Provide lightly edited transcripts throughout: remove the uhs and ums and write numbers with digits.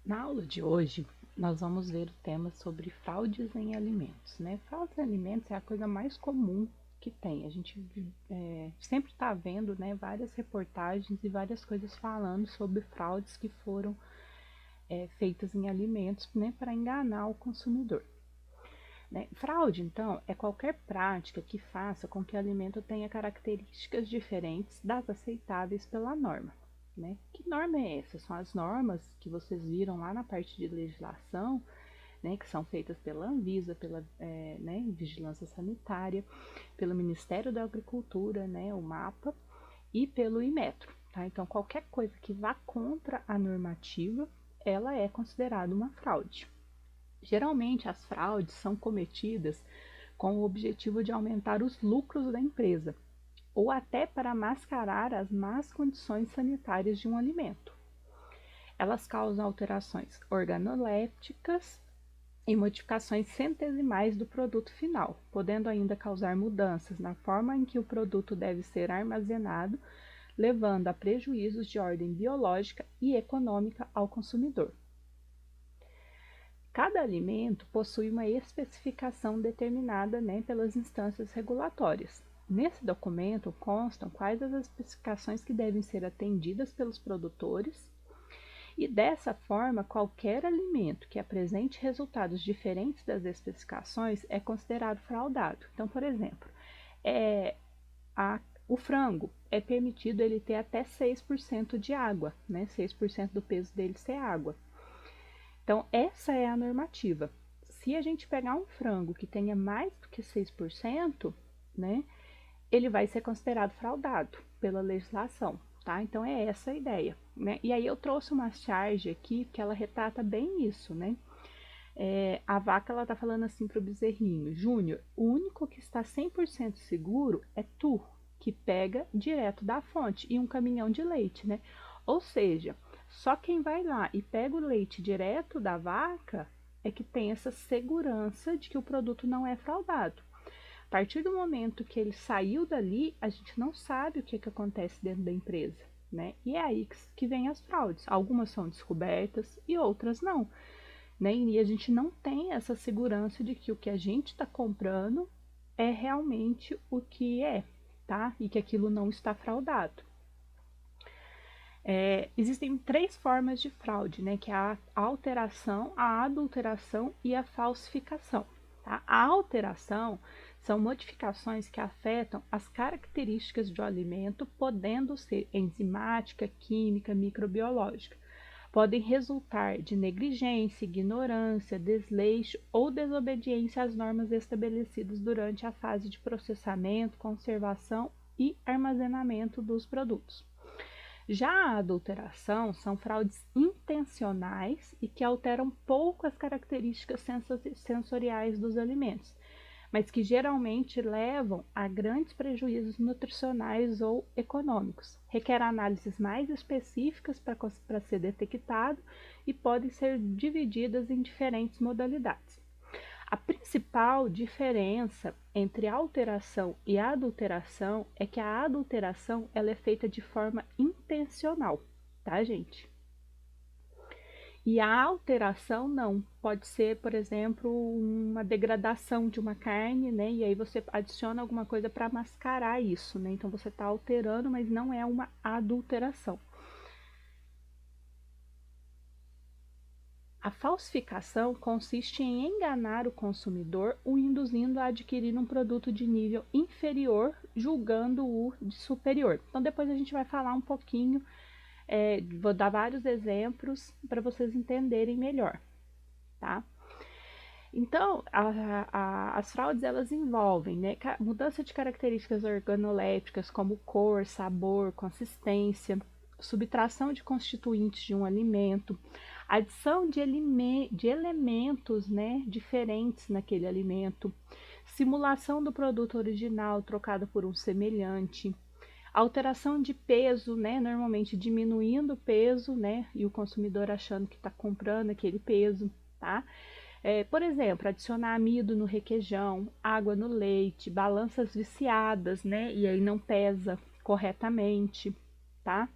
Na aula de hoje, nós vamos ver o tema sobre fraudes em alimentos, né? Fraudes em alimentos é a coisa mais comum que tem. A gente sempre está vendo, né, várias reportagens e várias coisas falando sobre fraudes que foram feitas em alimentos, né, para enganar o consumidor. Né? Fraude, então, é qualquer prática que faça com que o alimento tenha características diferentes das aceitáveis pela norma. Né? Que norma é essa? São as normas que vocês viram lá na parte de legislação, né, que são feitas pela Anvisa, pela né, Vigilância Sanitária, pelo Ministério da Agricultura, né, o MAPA, e pelo Inmetro. Tá? Então, qualquer coisa que vá contra a normativa, ela é considerada uma fraude. Geralmente, as fraudes são cometidas com o objetivo de aumentar os lucros da empresa, ou até para mascarar as más condições sanitárias de um alimento. Elas causam alterações organolépticas e modificações centesimais do produto final, podendo ainda causar mudanças na forma em que o produto deve ser armazenado, levando a prejuízos de ordem biológica e econômica ao consumidor. Cada alimento possui uma especificação determinada, né, pelas instâncias regulatórias. Nesse documento constam quais as especificações que devem ser atendidas pelos produtores e, dessa forma, qualquer alimento que apresente resultados diferentes das especificações é considerado fraudado. Então, por exemplo, o frango é permitido ele ter até 6% de água, né? 6% do peso dele ser água. Então, essa é a normativa. Se a gente pegar um frango que tenha mais do que 6%, né, ele vai ser considerado fraudado pela legislação, tá? Então, é essa a ideia, né? E aí eu trouxe uma charge aqui que ela retrata bem isso, né? A vaca, ela tá falando assim pro bezerrinho: Júnior, o único que está 100% seguro é tu, que pega direto da fonte, e um caminhão de leite, né? Ou seja, só quem vai lá e pega o leite direto da vaca é que tem essa segurança de que o produto não é fraudado. A partir do momento que ele saiu dali, a gente não sabe o que acontece dentro da empresa, né? E é aí que vem as fraudes. Algumas são descobertas e outras não, né? E a gente não tem essa segurança de que o que a gente está comprando é realmente o que é, tá? E que aquilo não está fraudado. Existem três formas de fraude, né? Que é a alteração, a adulteração e a falsificação. Tá? A alteração são modificações que afetam as características do alimento, podendo ser enzimática, química, microbiológica. Podem resultar de negligência, ignorância, desleixo ou desobediência às normas estabelecidas durante a fase de processamento, conservação e armazenamento dos produtos. Já a adulteração são fraudes intencionais e que alteram pouco as características sensoriais dos alimentos, mas que geralmente levam a grandes prejuízos nutricionais ou econômicos. Requer análises mais específicas para ser detectado e podem ser divididas em diferentes modalidades. A principal diferença entre a alteração e a adulteração é que a adulteração ela é feita de forma intencional, tá, gente? E a alteração não. Pode ser, por exemplo, uma degradação de uma carne, né? E aí você adiciona alguma coisa para mascarar isso, né? Então você está alterando, mas não é uma adulteração. A falsificação consiste em enganar o consumidor, o induzindo a adquirir um produto de nível inferior, julgando-o de superior. Então, depois a gente vai falar um pouquinho, vou dar vários exemplos para vocês entenderem melhor, tá? Então, as fraudes elas envolvem, né, mudança de características organolépticas como cor, sabor, consistência, subtração de constituintes de um alimento, adição de elementos, né, diferentes naquele alimento, simulação do produto original trocado por um semelhante, alteração de peso, né, normalmente diminuindo o peso, né, e o consumidor achando que está comprando aquele peso, tá? Por exemplo, adicionar amido no requeijão, água no leite, balanças viciadas, né, e aí não pesa corretamente, tá?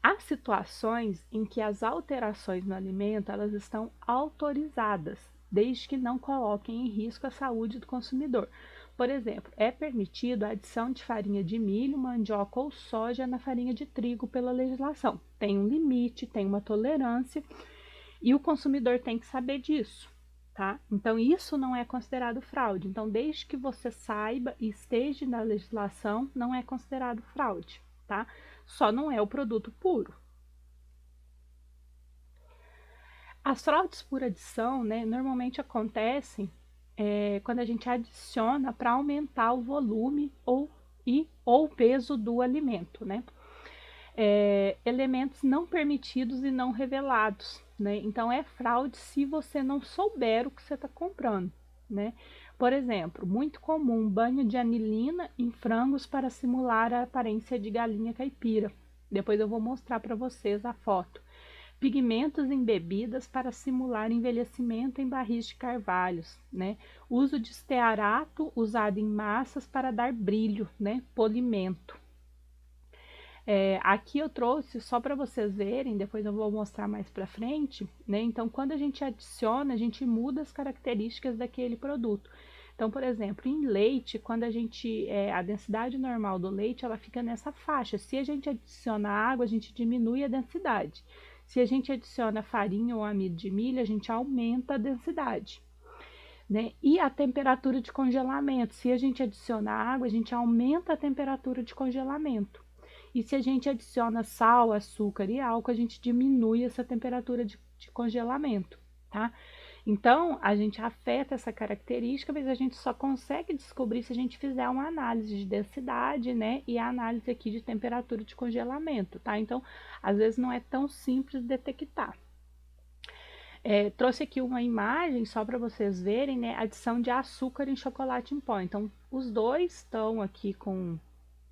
Há situações em que as alterações no alimento elas estão autorizadas, desde que não coloquem em risco a saúde do consumidor. Por exemplo, é permitido a adição de farinha de milho, mandioca ou soja na farinha de trigo pela legislação. Tem um limite, tem uma tolerância e o consumidor tem que saber disso, tá? Então, isso não é considerado fraude. Então, desde que você saiba e esteja na legislação, não é considerado fraude, tá? Só não é o produto puro. As fraudes por adição, né, normalmente acontecem quando a gente adiciona para aumentar o volume ou o peso do alimento, né? Elementos não permitidos e não revelados, né? Então é fraude se você não souber o que você está comprando, né? Por exemplo, muito comum banho de anilina em frangos para simular a aparência de galinha caipira. Depois eu vou mostrar para vocês a foto. Pigmentos em bebidas para simular envelhecimento em barris de carvalhos, né? Uso de estearato usado em massas para dar brilho, né? Polimento. Aqui eu trouxe só para vocês verem, depois eu vou mostrar mais para frente, né? Então, quando a gente adiciona, a gente muda as características daquele produto. Então, por exemplo, em leite, quando a densidade normal do leite, ela fica nessa faixa. Se a gente adiciona água, a gente diminui a densidade. Se a gente adiciona farinha ou amido de milho, a gente aumenta a densidade, né? E a temperatura de congelamento. Se a gente adiciona água, a gente aumenta a temperatura de congelamento. E se a gente adiciona sal, açúcar e álcool, a gente diminui essa temperatura de congelamento, tá? Então, a gente afeta essa característica, mas a gente só consegue descobrir se a gente fizer uma análise de densidade, né? E a análise aqui de temperatura de congelamento, tá? Então, às vezes não é tão simples detectar. Trouxe aqui uma imagem só para vocês verem, né? Adição de açúcar em chocolate em pó. Então, os dois estão aqui com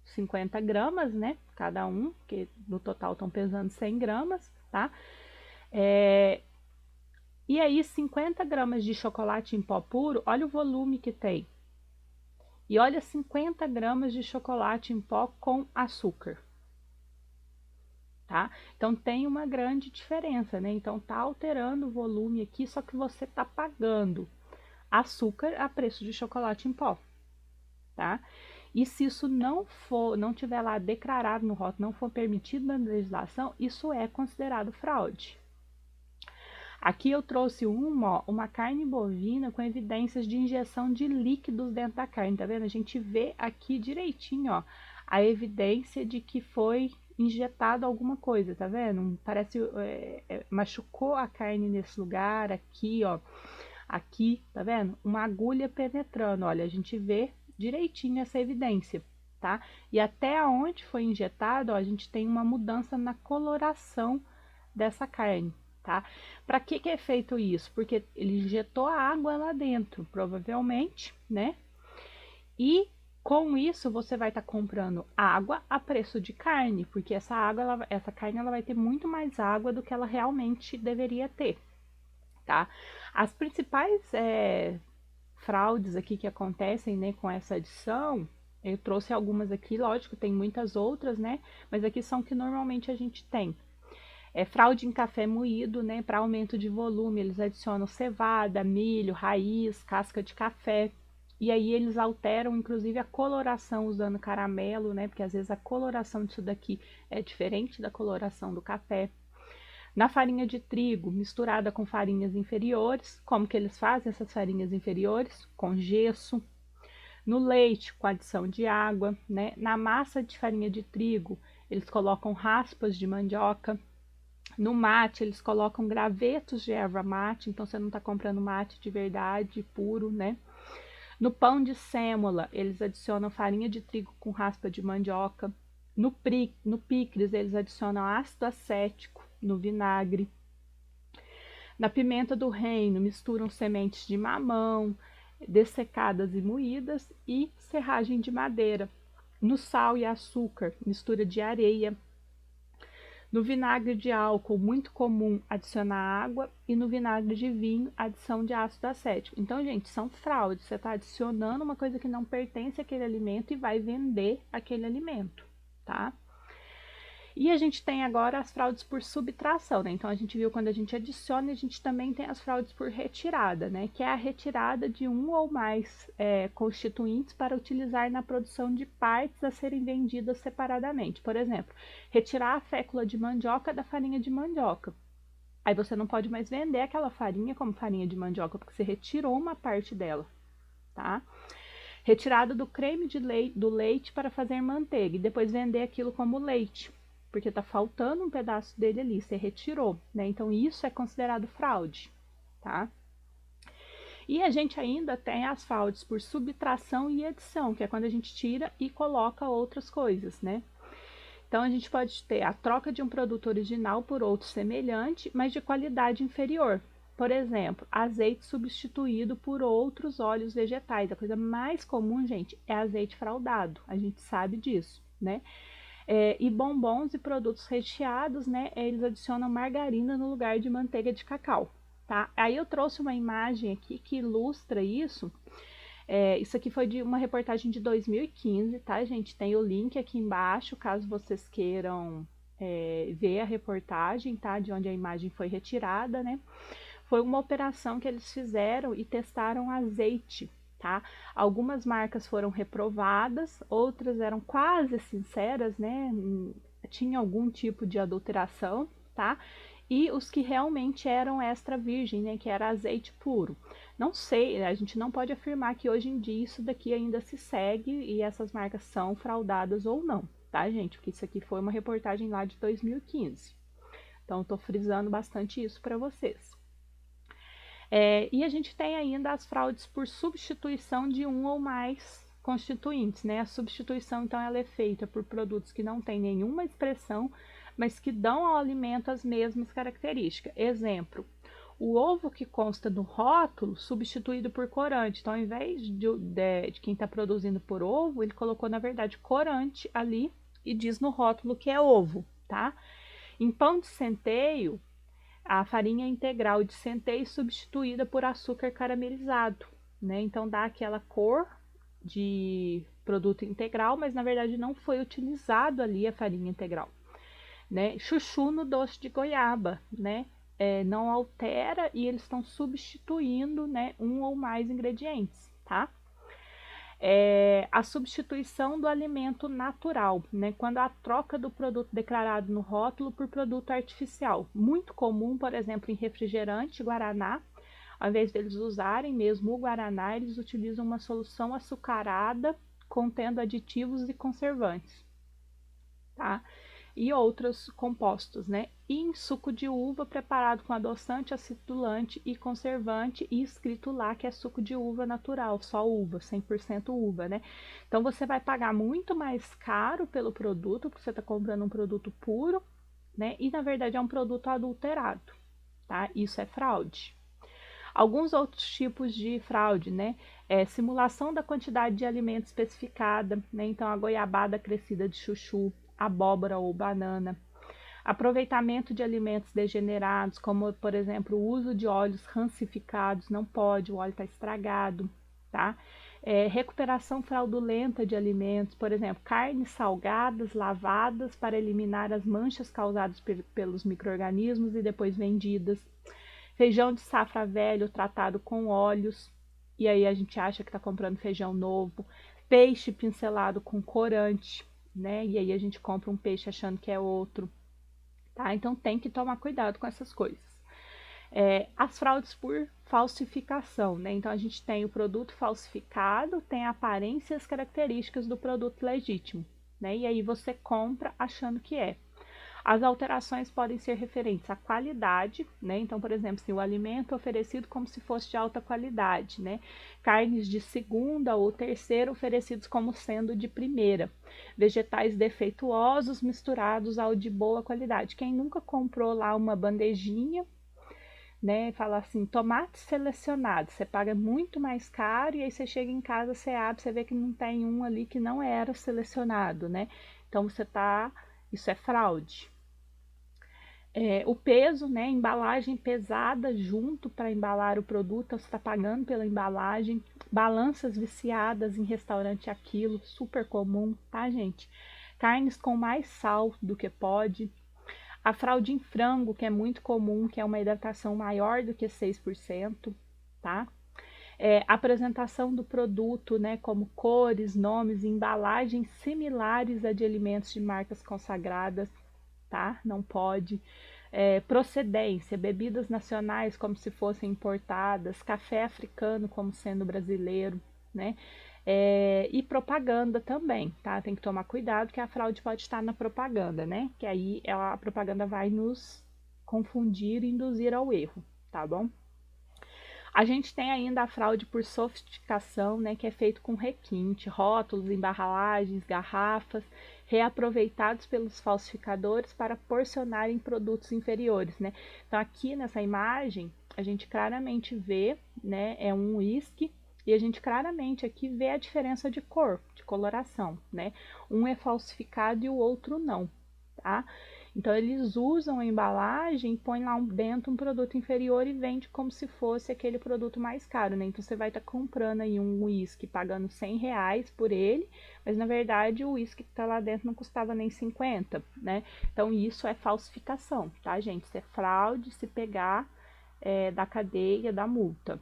50 gramas, né? Cada um, porque no total estão pesando 100 gramas, tá? E aí, 50 gramas de chocolate em pó puro, olha o volume que tem. E olha 50 gramas de chocolate em pó com açúcar. Tá? Então, tem uma grande diferença, né? Então, tá alterando o volume aqui, só que você tá pagando açúcar a preço de chocolate em pó, tá? E se isso não tiver lá declarado no rótulo, não for permitido na legislação, isso é considerado fraude. Aqui eu trouxe uma carne bovina com evidências de injeção de líquidos dentro da carne, tá vendo? A gente vê aqui direitinho, ó, a evidência de que foi injetado alguma coisa, tá vendo? Parece, machucou a carne nesse lugar, aqui, ó, aqui, tá vendo? Uma agulha penetrando, olha, a gente vê direitinho essa evidência, tá? E até onde foi injetado, ó, a gente tem uma mudança na coloração dessa carne, tá? Para que é feito isso? Porque ele injetou a água lá dentro, provavelmente, né? E com isso você vai estar comprando água a preço de carne, porque essa carne ela vai ter muito mais água do que ela realmente deveria ter, tá? As principais fraudes aqui que acontecem, né, com essa adição, eu trouxe algumas aqui, lógico, tem muitas outras, né? Mas aqui são que normalmente a gente tem. Fraude em café moído, né? Para aumento de volume, eles adicionam cevada, milho, raiz, casca de café. E aí eles alteram, inclusive, a coloração usando caramelo, né? Porque às vezes a coloração disso daqui é diferente da coloração do café. Na farinha de trigo, misturada com farinhas inferiores, como que eles fazem essas farinhas inferiores? Com gesso. No leite, com adição de água, né? Na massa de farinha de trigo, eles colocam raspas de mandioca. No mate, eles colocam gravetos de erva mate, então você não está comprando mate de verdade, puro, né? No pão de sêmola, eles adicionam farinha de trigo com raspa de mandioca. No picles, eles adicionam ácido acético no vinagre. Na pimenta do reino, misturam sementes de mamão, dessecadas e moídas, e serragem de madeira. No sal e açúcar, mistura de areia. No vinagre de álcool, muito comum adicionar água, e no vinagre de vinho, adição de ácido acético. Então, gente, são fraudes. Você está adicionando uma coisa que não pertence àquele alimento e vai vender aquele alimento, tá? E a gente tem agora as fraudes por subtração, né? Então a gente viu quando a gente adiciona, a gente também tem as fraudes por retirada, né? Que é a retirada de um ou mais constituintes para utilizar na produção de partes a serem vendidas separadamente. Por exemplo, retirar a fécula de mandioca da farinha de mandioca. Aí você não pode mais vender aquela farinha como farinha de mandioca, porque você retirou uma parte dela, tá? Retirada do creme de leite, do leite para fazer manteiga e depois vender aquilo como leite, porque tá faltando um pedaço dele ali, você retirou, né? Então isso é considerado fraude, tá? E a gente ainda tem as fraudes por subtração e edição, que é quando a gente tira e coloca outras coisas, né? Então a gente pode ter a troca de um produto original por outro semelhante, mas de qualidade inferior. Por exemplo, azeite substituído por outros óleos vegetais. A coisa mais comum, gente, é azeite fraudado. A gente sabe disso, né? E bombons e produtos recheados, né? Eles adicionam margarina no lugar de manteiga de cacau, tá? Aí eu trouxe uma imagem aqui que ilustra isso. Isso aqui foi de uma reportagem de 2015, tá, gente? Tem o link aqui embaixo, caso vocês queiram ver a reportagem, tá? De onde a imagem foi retirada, né? Foi uma operação que eles fizeram e testaram azeite, tá? Algumas marcas foram reprovadas, outras eram quase sinceras, né? Tinha algum tipo de adulteração, tá? E os que realmente eram extra virgem, né? Que era azeite puro. Não sei, a gente não pode afirmar que hoje em dia isso daqui ainda se segue e essas marcas são fraudadas ou não, tá, gente? Porque isso aqui foi uma reportagem lá de 2015. Então, estou frisando bastante isso para vocês. E a gente tem ainda as fraudes por substituição de um ou mais constituintes, né? A substituição, então, ela é feita por produtos que não têm nenhuma expressão, mas que dão ao alimento as mesmas características. Exemplo, o ovo que consta no rótulo, substituído por corante. Então, ao invés de quem está produzindo por ovo, ele colocou, na verdade, corante ali e diz no rótulo que é ovo, tá? Em pão de centeio, a farinha integral de centeio substituída por açúcar caramelizado, né? Então dá aquela cor de produto integral, mas na verdade não foi utilizado ali a farinha integral, né? Chuchu no doce de goiaba, né? Não altera e eles estão substituindo, né, um ou mais ingredientes, tá? A substituição do alimento natural, né? Quando a troca do produto declarado no rótulo por produto artificial. Muito comum, por exemplo, em refrigerante, Guaraná, ao invés deles usarem mesmo o Guaraná, eles utilizam uma solução açucarada contendo aditivos e conservantes, tá? E outros compostos, né? E em suco de uva preparado com adoçante, acidulante e conservante e escrito lá que é suco de uva natural, só uva, 100% uva, né? Então você vai pagar muito mais caro pelo produto, porque você está comprando um produto puro, né? E na verdade é um produto adulterado, tá? Isso é fraude. Alguns outros tipos de fraude, né? Simulação da quantidade de alimento especificada, né? Então a goiabada crescida de chuchu, abóbora ou banana. Aproveitamento de alimentos degenerados, como por exemplo o uso de óleos rancificados, não pode, o óleo está estragado, tá? Recuperação fraudulenta de alimentos, por exemplo, carnes salgadas, lavadas para eliminar as manchas causadas pelos micro-organismos e depois vendidas. Feijão de safra velho tratado com óleos, e aí a gente acha que está comprando feijão novo. Peixe pincelado com corante, né? E aí a gente compra um peixe achando que é outro, tá? Então tem que tomar cuidado com essas coisas. As fraudes por falsificação, né? Então a gente tem o produto falsificado, tem a aparência e as características do produto legítimo, né? E aí você compra achando que é. As alterações podem ser referentes à qualidade, né? Então, por exemplo, se o alimento é oferecido como se fosse de alta qualidade, né? Carnes de segunda ou terceira oferecidos como sendo de primeira. Vegetais defeituosos misturados ao de boa qualidade. Quem nunca comprou lá uma bandejinha, né? Fala assim, tomate selecionado, você paga muito mais caro e aí você chega em casa, você abre, você vê que não tem um ali que não era selecionado, né? Então isso é fraude. O peso, né? Embalagem pesada junto para embalar o produto, você está pagando pela embalagem. Balanças viciadas em restaurante aquilo, super comum, tá, gente? carnes com mais sal do que pode, a fraude em frango, que é muito comum, que é uma hidratação maior do que 6%, tá? Apresentação do produto, né, como cores, nomes e embalagens similares a de alimentos de marcas consagradas, tá? Não pode. Procedência, bebidas nacionais como se fossem importadas, café africano como sendo brasileiro, né? E propaganda também, tá? Tem que tomar cuidado que a fraude pode estar na propaganda, né? Que aí a propaganda vai nos confundir e induzir ao erro, tá bom? A gente tem ainda a fraude por sofisticação, né, que é feito com requinte, rótulos, embalagens, garrafas, reaproveitados pelos falsificadores para porcionarem produtos inferiores, né? Então aqui nessa imagem a gente claramente vê, né, é um uísque e a gente claramente aqui vê a diferença de cor, de coloração, né? Um é falsificado e o outro não, tá? Então eles usam a embalagem, põem lá dentro um produto inferior e vende como se fosse aquele produto mais caro, né? Então você vai estar comprando aí um uísque pagando R$ 100 por ele, mas na verdade o uísque que está lá dentro não custava nem 50, né? Então isso é falsificação, tá, gente? Isso é fraude, se pegar da cadeia da multa.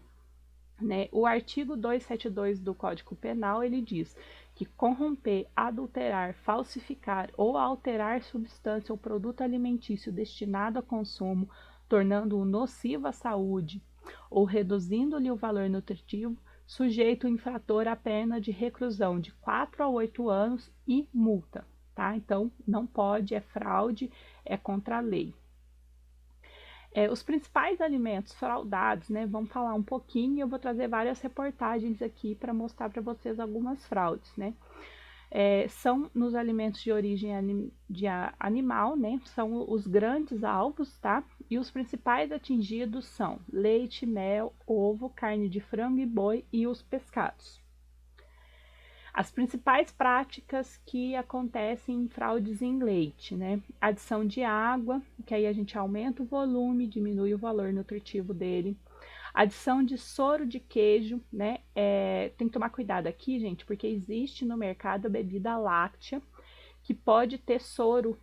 Né? O artigo 272 do Código Penal, ele diz que corromper, adulterar, falsificar ou alterar substância ou produto alimentício destinado a consumo, tornando-o nocivo à saúde ou reduzindo-lhe o valor nutritivo, sujeito o infrator à pena de reclusão de 4 a 8 anos e multa, tá? Então, não pode, é fraude, é contra a lei. Os principais alimentos fraudados, né? Vamos falar um pouquinho, eu vou trazer várias reportagens aqui para mostrar para vocês algumas fraudes, né? São nos alimentos de origem animal, né? São os grandes alvos, tá? E os principais atingidos são leite, mel, ovo, carne de frango e boi e os pescados. As principais práticas que acontecem em fraudes em leite, né? Adição de água, que aí a gente aumenta o volume, diminui o valor nutritivo dele. Adição de soro de queijo, né? Tem que tomar cuidado aqui, gente, porque existe no mercado a bebida láctea que pode ter soro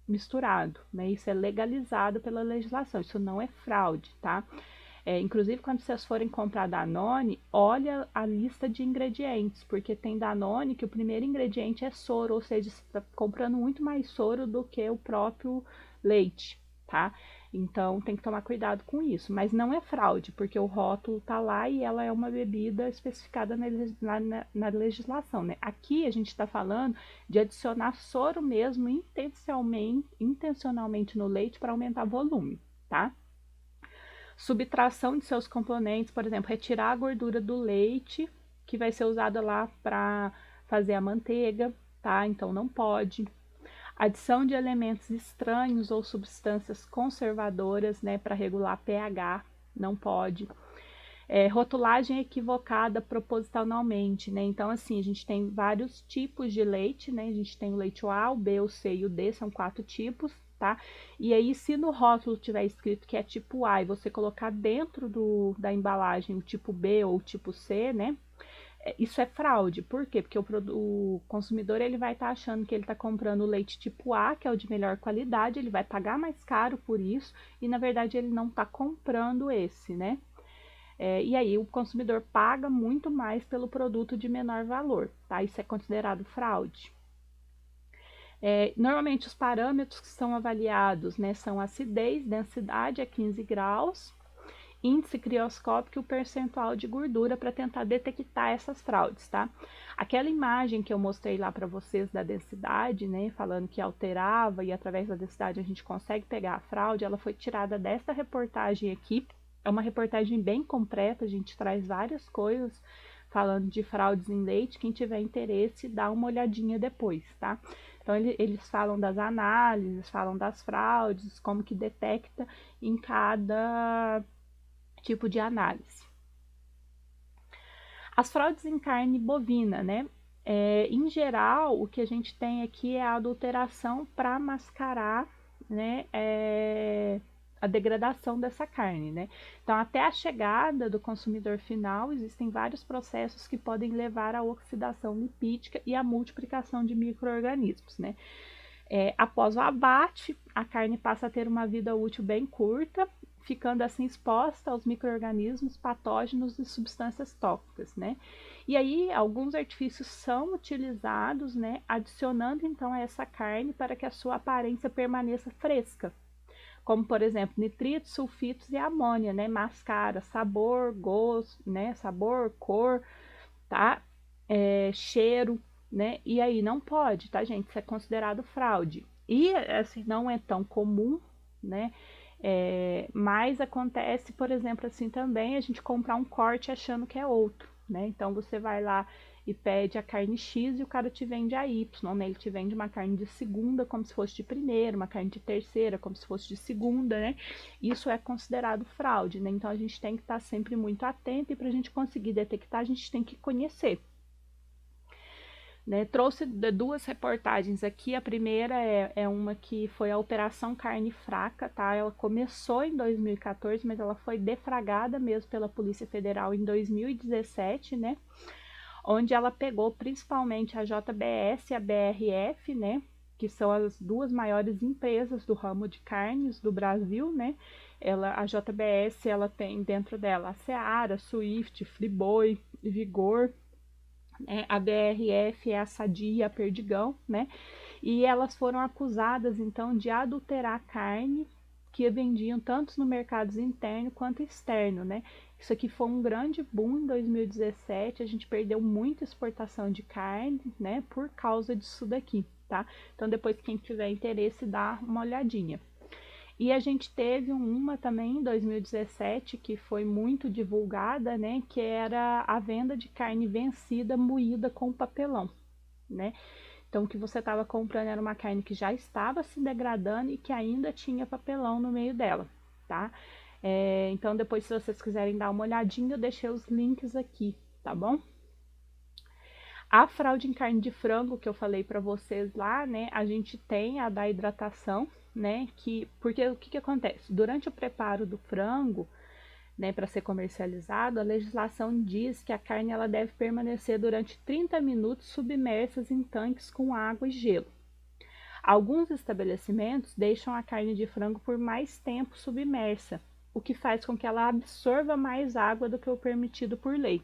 misturado, né? Isso é legalizado pela legislação, isso não é fraude, tá? Inclusive, quando vocês forem comprar Danone, olha a lista de ingredientes, porque tem Danone que o primeiro ingrediente é soro, ou seja, você está comprando muito mais soro do que o próprio leite, tá? Então, tem que tomar cuidado com isso. Mas não é fraude, porque o rótulo tá lá e ela é uma bebida especificada na legislação, né? Aqui a gente está falando de adicionar soro mesmo intencionalmente no leite para aumentar volume, tá? Subtração de seus componentes, por exemplo, retirar a gordura do leite, que vai ser usada lá para fazer a manteiga, tá? Então não pode. Adição de elementos estranhos ou substâncias conservadoras, né, para regular pH, não pode. Rotulagem equivocada propositalmente, né? Então, assim, a gente tem vários tipos de leite, né? A gente tem o leite A, o B, o C e o D, são 4 tipos, tá? E aí, se no rótulo tiver escrito que é tipo A e você colocar dentro da embalagem o tipo B ou o tipo C, né? Isso é fraude. Por quê? Porque o consumidor ele vai estar achando que ele está comprando o leite tipo A, que é o de melhor qualidade, ele vai pagar mais caro por isso, e na verdade ele não está comprando esse, né? E aí o consumidor paga muito mais pelo produto de menor valor, tá? Isso é considerado fraude. Normalmente os parâmetros que são avaliados, né, são acidez, densidade a 15 graus, índice crioscópico e o percentual de gordura para tentar detectar essas fraudes, tá? Aquela imagem que eu mostrei lá para vocês da densidade, né, falando que alterava e através da densidade a gente consegue pegar a fraude, ela foi tirada desta reportagem aqui. É uma reportagem bem completa, a gente traz várias coisas falando de fraudes em leite. Quem tiver interesse, dá uma olhadinha depois, tá? Então, eles falam das análises, falam das fraudes, como que detecta em cada tipo de análise. As fraudes em carne bovina, né? Em geral, o que a gente tem aqui é a adulteração para mascarar, né, a degradação dessa carne, né? Então, até a chegada do consumidor final, existem vários processos que podem levar à oxidação lipídica e à multiplicação de micro-organismos, né? Após o abate, a carne passa a ter uma vida útil bem curta, ficando assim exposta aos micro-organismos patógenos e substâncias tóxicas, né? E aí, alguns artifícios são utilizados, né, adicionando então a essa carne para que a sua aparência permaneça fresca, como por exemplo, nitritos, sulfitos e amônia, né? Mascara sabor, gosto, né? Sabor, cor, tá? Cheiro, né? E aí não pode, tá, gente? Isso é considerado fraude. E assim, não é tão comum, né? Mas acontece, por exemplo, assim também, a gente comprar um corte achando que é outro, né? Então você vai lá e pede a carne X e o cara te vende a Y, né? Ele te vende uma carne de segunda como se fosse de primeira, uma carne de terceira como se fosse de segunda, né? Isso é considerado fraude, né? Então a gente tem que estar sempre muito atento e para a gente conseguir detectar, a gente tem que conhecer. Né, trouxe duas reportagens aqui. A primeira é uma que foi a Operação Carne Fraca, tá? Ela começou em 2014, mas ela foi deflagrada mesmo pela Polícia Federal em 2017, né? Onde ela pegou principalmente a JBS e a BRF, né? Que são as duas maiores empresas do ramo de carnes do Brasil, né? A JBS, ela tem dentro dela a Seara, Swift, Friboi, Vigor. A BRF é a Sadia, a Perdigão, né? E elas foram acusadas, então, de adulterar carne que vendiam tanto no mercado interno quanto externo, né? Isso aqui foi um grande boom em 2017, a gente perdeu muita exportação de carne, né? Por causa disso daqui, tá? Então, depois, quem tiver interesse, dá uma olhadinha. E a gente teve uma também em 2017 que foi muito divulgada, né, que era a venda de carne vencida moída com papelão, né? Então o que você estava comprando era uma carne que já estava se degradando e que ainda tinha papelão no meio dela, tá? Então depois, se vocês quiserem dar uma olhadinha, eu deixei os links aqui, tá bom? A fraude em carne de frango que eu falei para vocês lá, né? A gente tem a da hidratação, né? Porque o que acontece? Durante o preparo do frango, né, para ser comercializado, a legislação diz que a carne ela deve permanecer durante 30 minutos submersas em tanques com água e gelo. Alguns estabelecimentos deixam a carne de frango por mais tempo submersa, o que faz com que ela absorva mais água do que o permitido por lei.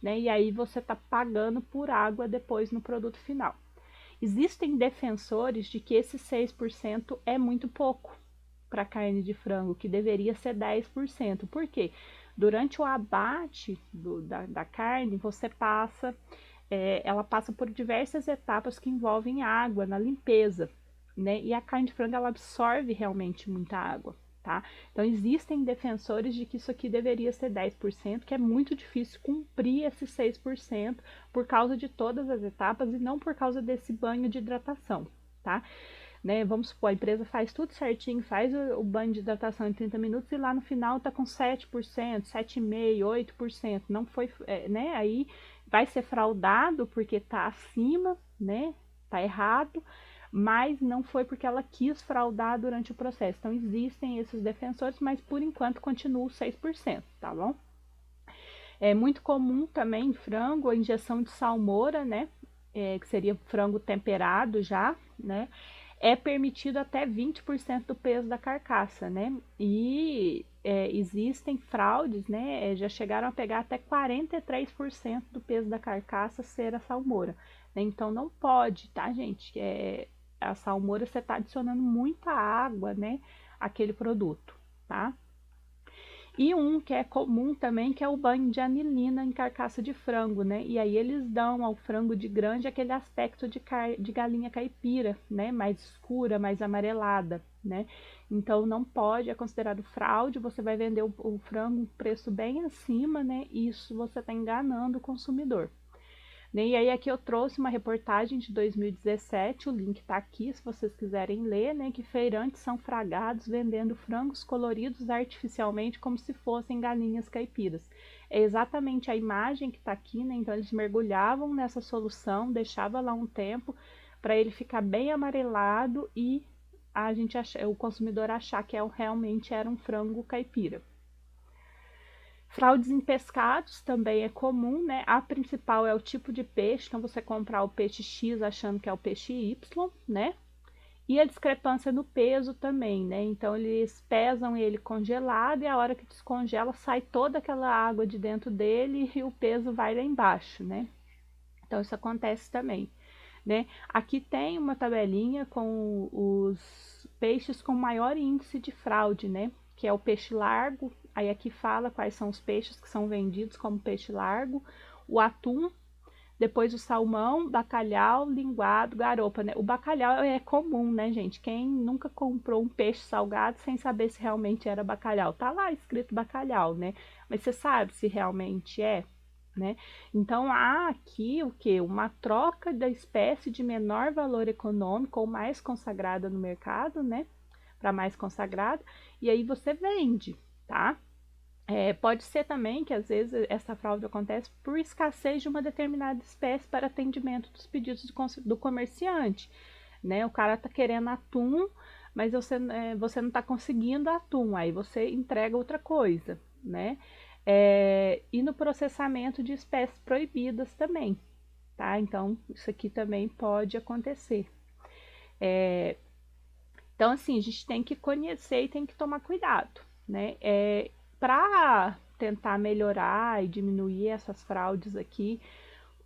Né? E aí você está pagando por água depois no produto final. Existem defensores de que esse 6% é muito pouco para carne de frango, que deveria ser 10%. Por quê? Durante o abate da carne, você ela passa por diversas etapas que envolvem água na limpeza, né? E a carne de frango ela absorve realmente muita água. Tá? Então, existem defensores de que isso aqui deveria ser 10%, que é muito difícil cumprir esse 6% por causa de todas as etapas e não por causa desse banho de hidratação, tá? Né? Vamos supor, a empresa faz tudo certinho, faz o banho de hidratação em 30 minutos e lá no final tá com 7%, 7,5%, 8%. Não foi, né? Aí vai ser fraudado porque tá acima, né? Tá errado, mas não foi porque ela quis fraudar durante o processo. Então, existem esses defensores, mas por enquanto continua 6%, tá bom? É muito comum também em frango a injeção de salmoura, né? Que seria frango temperado já, né? É permitido até 20% do peso da carcaça, né? E existem fraudes, né? Já chegaram a pegar até 43% do peso da carcaça ser a salmoura. Né? Então, não pode, tá, gente? A salmoura você está adicionando muita água, né, aquele produto, tá? E um que é comum também, que é o banho de anilina em carcaça de frango, né? E aí eles dão ao frango de grande aquele aspecto de galinha caipira, né? Mais escura, mais amarelada, né? Então não pode, é considerado fraude, você vai vender o frango um preço bem acima, né? E isso você está enganando o consumidor. E aí aqui eu trouxe uma reportagem de 2017, o link está aqui se vocês quiserem ler, né, que feirantes são fragados vendendo frangos coloridos artificialmente como se fossem galinhas caipiras. É exatamente a imagem que está aqui, né, então eles mergulhavam nessa solução, deixava lá um tempo para ele ficar bem amarelado e o consumidor achar que realmente era um frango caipira. Fraudes em pescados também é comum, né? A principal é o tipo de peixe, então você comprar o peixe X achando que é o peixe Y, né? E a discrepância no peso também, né? Então eles pesam ele congelado e a hora que descongela sai toda aquela água de dentro dele e o peso vai lá embaixo, né? Então isso acontece também, né? Aqui tem uma tabelinha com os peixes com maior índice de fraude, né? Que é o peixe largo. Aí aqui fala quais são os peixes que são vendidos como peixe largo, o atum, depois o salmão, bacalhau, linguado, garopa, né? O bacalhau é comum, né, gente? Quem nunca comprou um peixe salgado sem saber se realmente era bacalhau? Tá lá escrito bacalhau, né? Mas você sabe se realmente é, né? Então há aqui o que? Uma troca da espécie de menor valor econômico ou mais consagrada no mercado, né? Para mais consagrada, e aí você vende, tá? Pode ser também que às vezes essa fraude acontece por escassez de uma determinada espécie para atendimento dos pedidos do comerciante, né? O cara tá querendo atum, mas você não está conseguindo atum, aí você entrega outra coisa, né? E no processamento de espécies proibidas também, tá? Então isso aqui também pode acontecer. Então assim, a gente tem que conhecer e tem que tomar cuidado, né? Para tentar melhorar e diminuir essas fraudes aqui,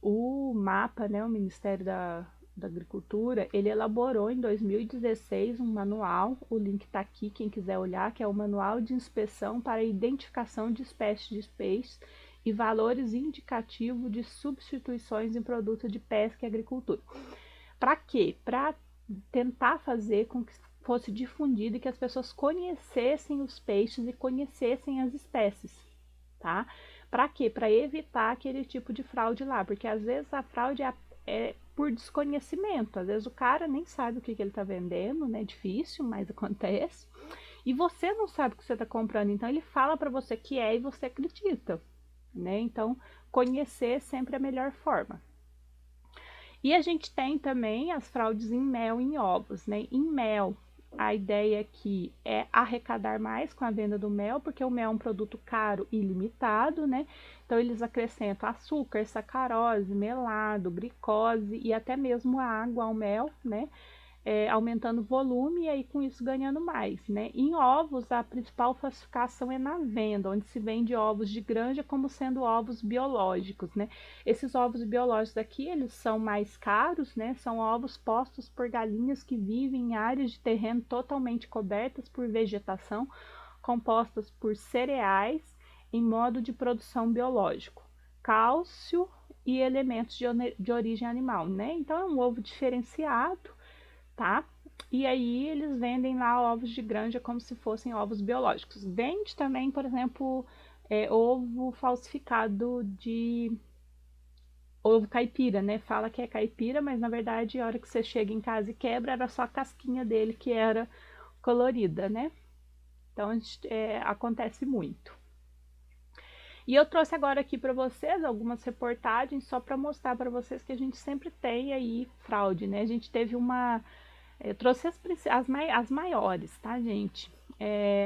o MAPA, né, o Ministério da Agricultura, ele elaborou em 2016 um manual, o link está aqui, quem quiser olhar, que é o Manual de Inspeção para a Identificação de Espécies de Peixes e Valores Indicativos de Substituições em Produtos de Pesca e Agricultura. Para quê? Para tentar fazer com que fosse difundido e que as pessoas conhecessem os peixes e conhecessem as espécies, tá? Para quê? Para evitar aquele tipo de fraude lá, porque às vezes a fraude é por desconhecimento, às vezes o cara nem sabe o que ele está vendendo, né? É difícil, mas acontece. E você não sabe o que você está comprando, então ele fala para você que é e você acredita, né? Então, conhecer sempre é a melhor forma. E a gente tem também as fraudes em mel e em ovos, né? Em mel, a ideia aqui é arrecadar mais com a venda do mel, porque o mel é um produto caro e limitado, né? Então eles acrescentam açúcar, sacarose, melado, glicose e até mesmo a água ao mel, né? Aumentando o volume e aí com isso ganhando mais, né? Em ovos, a principal falsificação é na venda, onde se vende ovos de granja como sendo ovos biológicos, né? Esses ovos biológicos aqui, eles são mais caros, né? São ovos postos por galinhas que vivem em áreas de terreno totalmente cobertas por vegetação, compostas por cereais em modo de produção biológico, cálcio e elementos de origem animal, né? Então é um ovo diferenciado, tá? E aí eles vendem lá ovos de granja como se fossem ovos biológicos. Vende também, por exemplo, ovo falsificado de ovo caipira, né? Fala que é caipira, mas na verdade, a hora que você chega em casa e quebra, era só a casquinha dele que era colorida, né? Então, acontece muito. E eu trouxe agora aqui para vocês algumas reportagens só para mostrar para vocês que a gente sempre tem aí fraude, né? A gente teve eu trouxe as maiores, tá, gente?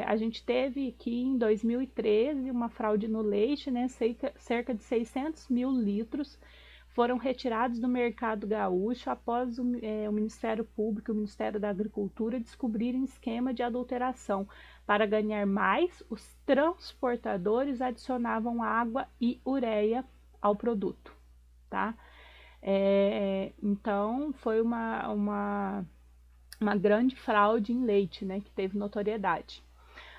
A gente teve aqui em 2013 uma fraude no leite, né? Cerca de 600 mil litros foram retirados do mercado gaúcho após o Ministério Público e o Ministério da Agricultura descobrirem esquema de adulteração. Para ganhar mais, os transportadores adicionavam água e ureia ao produto, tá? Então, foi uma grande fraude em leite, né, que teve notoriedade.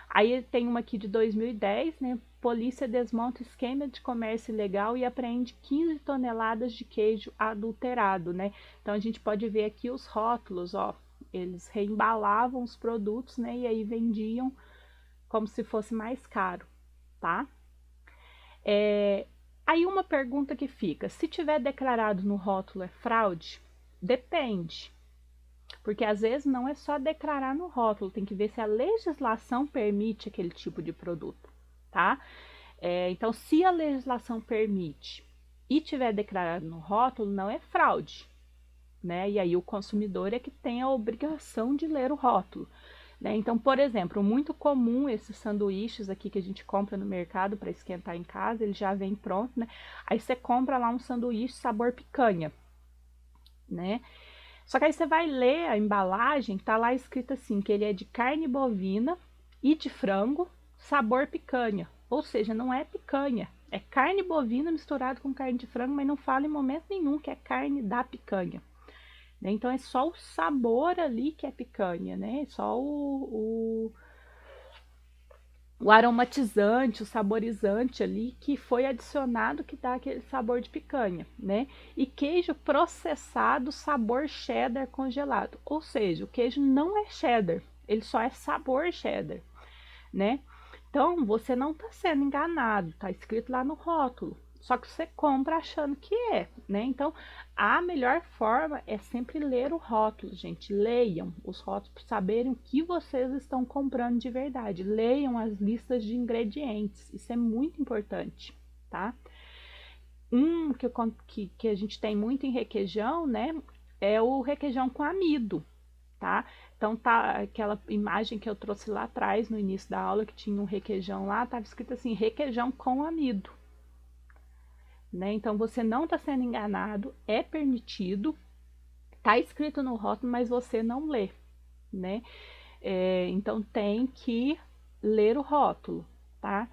Aí tem uma aqui de 2010, né, polícia desmonta esquema de comércio ilegal e apreende 15 toneladas de queijo adulterado, né. Então a gente pode ver aqui os rótulos, ó, eles reembalavam os produtos, né, e aí vendiam como se fosse mais caro, tá. Aí uma pergunta que fica, se tiver declarado no rótulo é fraude? Depende. Porque às vezes não é só declarar no rótulo, tem que ver se a legislação permite aquele tipo de produto, tá? Então, se a legislação permite e tiver declarado no rótulo, não é fraude, né? E aí o consumidor é que tem a obrigação de ler o rótulo, né? Então, por exemplo, muito comum esses sanduíches aqui que a gente compra no mercado para esquentar em casa, ele já vem pronto, né? Aí você compra lá um sanduíche sabor picanha, né? Só que aí você vai ler a embalagem, tá lá escrito assim, que ele é de carne bovina e de frango, sabor picanha. Ou seja, não é picanha, é carne bovina misturado com carne de frango, mas não fala em momento nenhum que é carne da picanha, né? Então é só o sabor ali que é picanha, né? É só o aromatizante, o saborizante ali que foi adicionado que dá aquele sabor de picanha, né? E queijo processado sabor cheddar congelado. Ou seja, o queijo não é cheddar, ele só é sabor cheddar, né? Então, você não está sendo enganado, está escrito lá no rótulo. Só que você compra achando que é, né? Então, a melhor forma é sempre ler o rótulo, gente. Leiam os rótulos para saberem o que vocês estão comprando de verdade. Leiam as listas de ingredientes. Isso é muito importante, tá? Que a gente tem muito em requeijão, né? É o requeijão com amido, tá? Então tá aquela imagem que eu trouxe lá atrás no início da aula que tinha um requeijão lá, estava escrito assim, requeijão com amido, né? Então você não está sendo enganado, é permitido, tá escrito no rótulo, mas você não lê, né? Então tem que ler o rótulo, tá?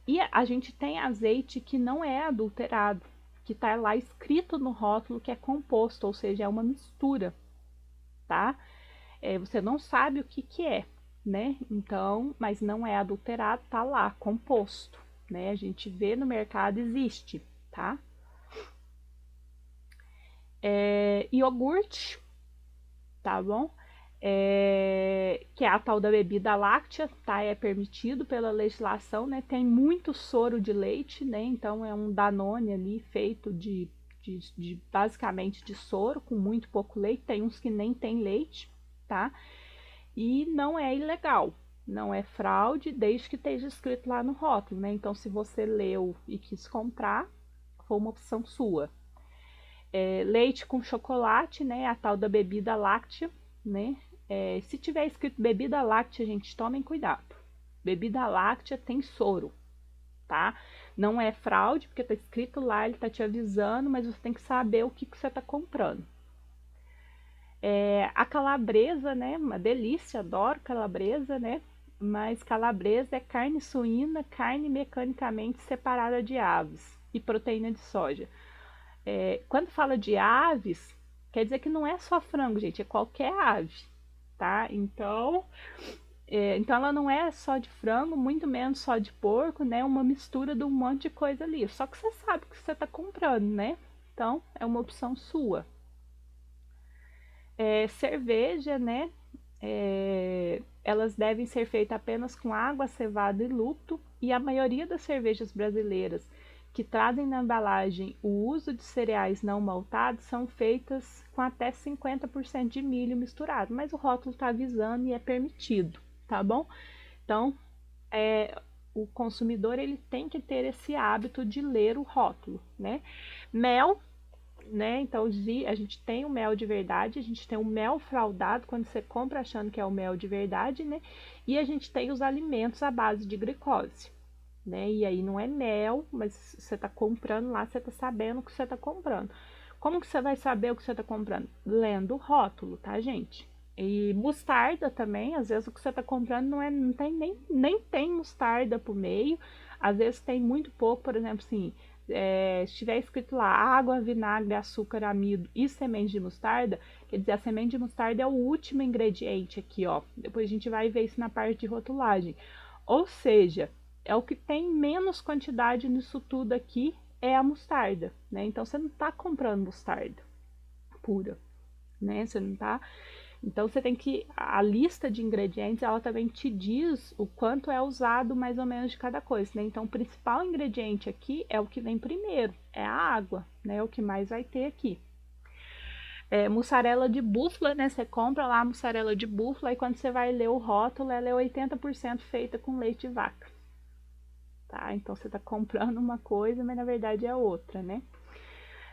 E a gente tem azeite que não é adulterado, que tá lá escrito no rótulo que é composto, ou seja, é uma mistura, tá? Você não sabe o que que é, né? Então, mas não é adulterado, tá lá, composto, né? A gente vê no mercado, existe, tá? Iogurte, tá bom? Que é a tal da bebida láctea, tá? É permitido pela legislação, né? Tem muito soro de leite, né? Então é um Danone ali feito basicamente de soro, com muito pouco leite. Tem uns que nem tem leite, tá? E não é ilegal, não é fraude, desde que esteja escrito lá no rótulo, né? Então, se você leu e quis comprar, foi uma opção sua. Leite com chocolate, né? A tal da bebida láctea, né? Se tiver escrito bebida láctea, gente, tomem cuidado. Bebida láctea tem soro, tá? Não é fraude, porque tá escrito lá, ele tá te avisando, mas você tem que saber o que você tá comprando. A calabresa, né? Uma delícia, adoro calabresa, né? Mas calabresa é carne suína, carne mecanicamente separada de aves e proteína de soja. Quando fala de aves, quer dizer que não é só frango, gente, é qualquer ave, tá? Então ela não é só de frango, muito menos só de porco, né? Uma mistura de um monte de coisa ali. Só que você sabe o que você está comprando, né? Então é uma opção sua. Cerveja, né? Elas devem ser feitas apenas com água, cevada e lúpulo, e a maioria das cervejas brasileiras que trazem na embalagem o uso de cereais não maltados são feitas com até 50% de milho misturado, mas o rótulo está avisando e é permitido, tá bom? Então, o consumidor ele tem que ter esse hábito de ler o rótulo, né? Mel, né? Então a gente tem o mel de verdade, a gente tem o mel fraudado quando você compra achando que é o mel de verdade, né? E a gente tem os alimentos à base de glicose, né? E aí não é mel, mas você está comprando lá, você está sabendo o que você está comprando. Como que você vai saber o que você está comprando? Lendo o rótulo, tá, gente? E mostarda também, às vezes o que você está comprando não tem nem tem mostarda por meio, às vezes tem muito pouco, por exemplo, assim, se tiver escrito lá água, vinagre, açúcar, amido e semente de mostarda, quer dizer, a semente de mostarda é o último ingrediente aqui, ó. Depois a gente vai ver isso na parte de rotulagem. Ou seja, é o que tem menos quantidade nisso tudo aqui, é a mostarda, né? Então você não está comprando mostarda pura, né? Você não tá. Então você tem que a lista de ingredientes, ela também te diz o quanto é usado mais ou menos de cada coisa, né? Então o principal ingrediente aqui é o que vem primeiro, é a água, né? O que mais vai ter aqui. Mussarela de búfala, né? Você compra lá a mussarela de búfala e quando você vai ler o rótulo, ela é 80% feita com leite de vaca. Tá? Então você está comprando uma coisa, mas na verdade é outra, né?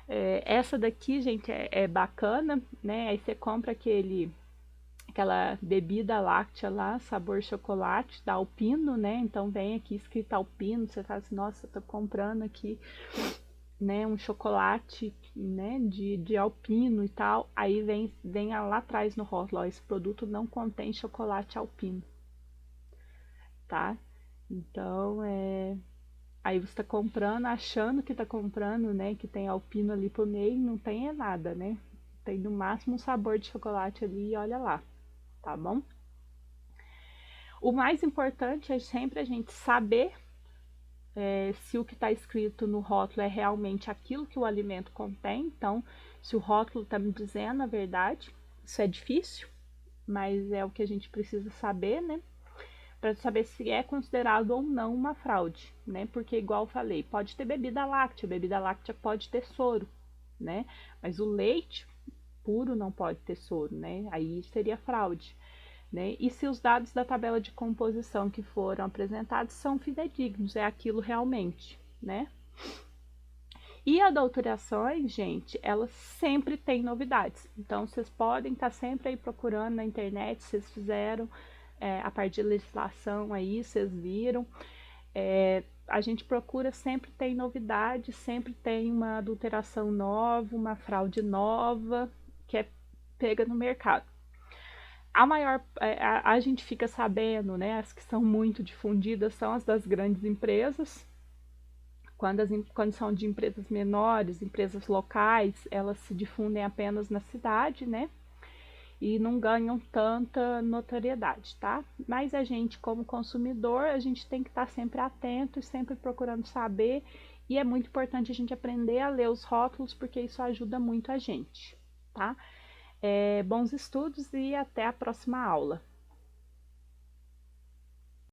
Essa daqui, gente, é bacana, né? Aí você compra aquela bebida láctea lá, sabor chocolate, da Alpino, né? Então vem aqui escrito Alpino, você fala assim, nossa, eu tô comprando aqui, né, um chocolate, né, de Alpino e tal. Aí vem lá atrás no rótulo, ó, esse produto não contém chocolate Alpino, tá? Então, aí você tá comprando, achando que tá comprando, né, que tem Alpino ali por meio, não tem nada, né? Tem no máximo um sabor de chocolate ali e olha lá, tá bom? O mais importante é sempre a gente saber se o que está escrito no rótulo é realmente aquilo que o alimento contém. Então, se o rótulo está me dizendo a verdade, isso é difícil, mas é o que a gente precisa saber, né? Para saber se é considerado ou não uma fraude, né? Porque, igual eu falei, pode ter bebida láctea pode ter soro, né? Mas o leite puro não pode ter soro, né? Aí seria fraude. Né? E se os dados da tabela de composição que foram apresentados são fidedignos, é aquilo realmente, né? E adulterações, gente, elas sempre têm novidades. Então, vocês podem estar sempre aí procurando na internet, vocês fizeram a parte de legislação aí, vocês viram. A gente procura, sempre tem novidade, sempre tem uma adulteração nova, uma fraude nova que é pega no mercado. A gente fica sabendo, né, as que são muito difundidas são as das grandes empresas. Quando são de empresas menores, empresas locais, elas se difundem apenas na cidade, né? E não ganham tanta notoriedade, tá? Mas a gente, como consumidor, a gente tem que estar sempre atento e sempre procurando saber. E é muito importante a gente aprender a ler os rótulos, porque isso ajuda muito a gente, tá? Bons estudos e até a próxima aula.